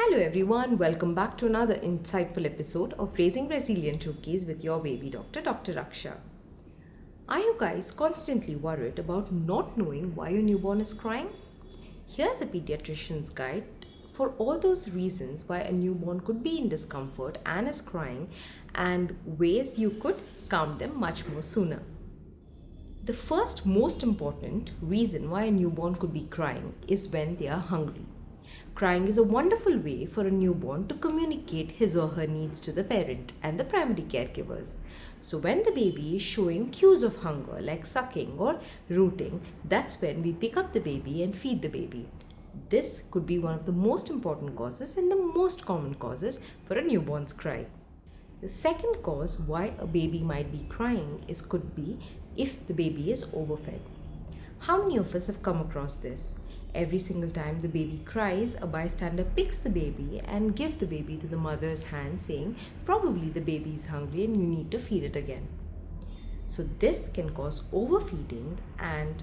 Hello everyone, welcome back to another insightful episode of Raising Resilient Rookies with your baby doctor, Dr. Raksha. Are you guys constantly worried about not knowing why your newborn is crying? Here's a pediatrician's guide for all those reasons why a newborn could be in discomfort and is crying, and ways you could calm them much more sooner. The first most important reason why a newborn could be crying is when they are hungry. Crying is a wonderful way for a newborn to communicate his or her needs to the parent and the primary caregivers. So, when the baby is showing cues of hunger like sucking or rooting, that's when we pick up the baby and feed the baby. This could be one of the most important causes and the most common causes for a newborn's cry. The second cause why a baby might be crying could be if the baby is overfed. How many of us have come across this? Every single time the baby cries, a bystander picks the baby and gives the baby to the mother's hand, saying, probably the baby is hungry and you need to feed it again. So this can cause overfeeding, and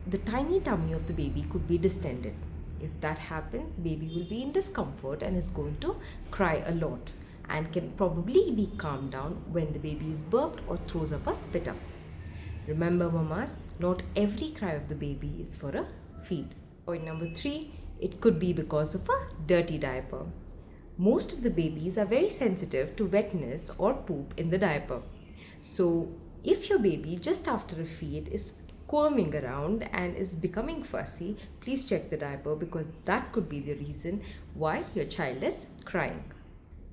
the tiny tummy of the baby could be distended. If that happens, the baby will be in discomfort and is going to cry a lot, and can probably be calmed down when the baby is burped or throws up a spit up. Remember, mamas, not every cry of the baby is for a feed. Point number 3, it could be because of a dirty diaper. Most of the babies are very sensitive to wetness or poop in the diaper. So if your baby just after a feed is squirming around and is becoming fussy, please check the diaper, because that could be the reason why your child is crying.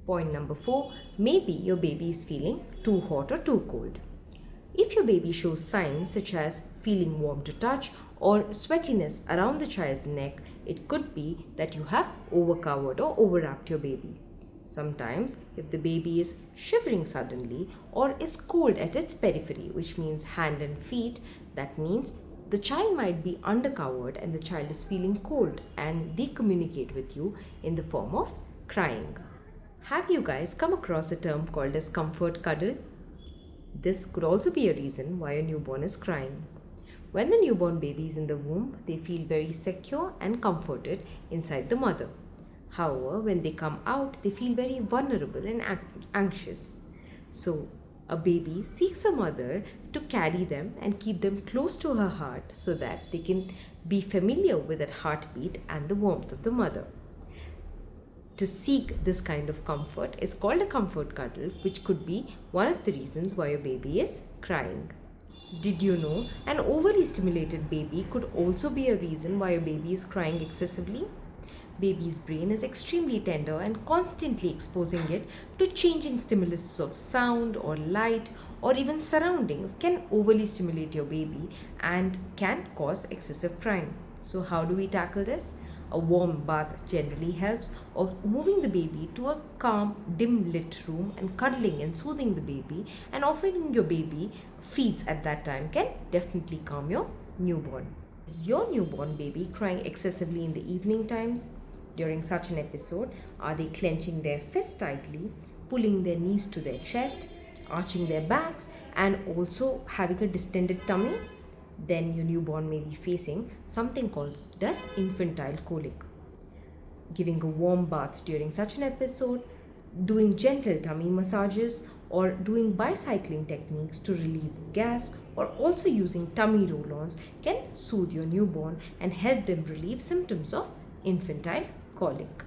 Point number 4, maybe your baby is feeling too hot or too cold. If your baby shows signs such as feeling warm to touch or sweatiness around the child's neck, it could be that you have overcovered or overwrapped your baby. Sometimes, if the baby is shivering suddenly or is cold at its periphery, which means hand and feet, that means the child might be undercovered and the child is feeling cold, and they communicate with you in the form of crying. Have you guys come across a term called as comfort cuddle? This could also be a reason why a newborn is crying. When the newborn baby is in the womb, they feel very secure and comforted inside the mother. However, when they come out, they feel very vulnerable and anxious. So, a baby seeks a mother to carry them and keep them close to her heart so that they can be familiar with that heartbeat and the warmth of the mother. To seek this kind of comfort is called a comfort cuddle, which could be one of the reasons why your baby is crying. Did you know an overly stimulated baby could also be a reason why your baby is crying excessively? Baby's brain is extremely tender, and constantly exposing it to changing stimulus of sound or light or even surroundings can overly stimulate your baby and can cause excessive crying. So how do we tackle this? A warm bath generally helps, or moving the baby to a calm, dim lit room and cuddling and soothing the baby and offering your baby feeds at that time can definitely calm your newborn. Is your newborn baby crying excessively in the evening times? During such an episode, are they clenching their fists tightly, pulling their knees to their chest, arching their backs, and also having a distended tummy? Then your newborn may be facing something called as infantile colic. Giving a warm bath during such an episode, doing gentle tummy massages, or doing bicycling techniques to relieve gas, or also using tummy roll-ons can soothe your newborn and help them relieve symptoms of infantile colic.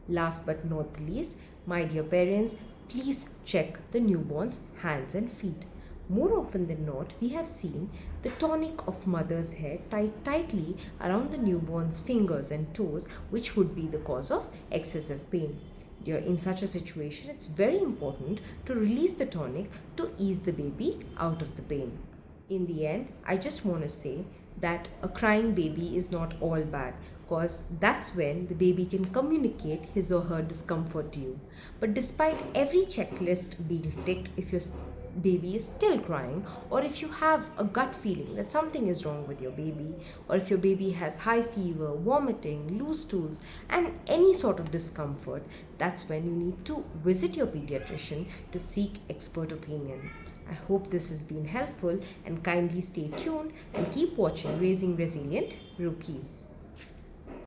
Last but not the least, my dear parents, please check the newborn's hands and feet. More often than not, we have seen the tonic of mother's hair tied tightly around the newborn's fingers and toes, which would be the cause of excessive pain. In such a situation, it's very important to release the tonic to ease the baby out of the pain. In the end, I just want to say that a crying baby is not all bad, because that's when the baby can communicate his or her discomfort to you. But despite every checklist being ticked, if your baby is still crying, or if you have a gut feeling that something is wrong with your baby, or if your baby has high fever, vomiting, loose stools, and any sort of discomfort, that's when you need to visit your pediatrician to seek expert opinion. I hope this has been helpful, and kindly stay tuned and keep watching Raising Resilient Rookies.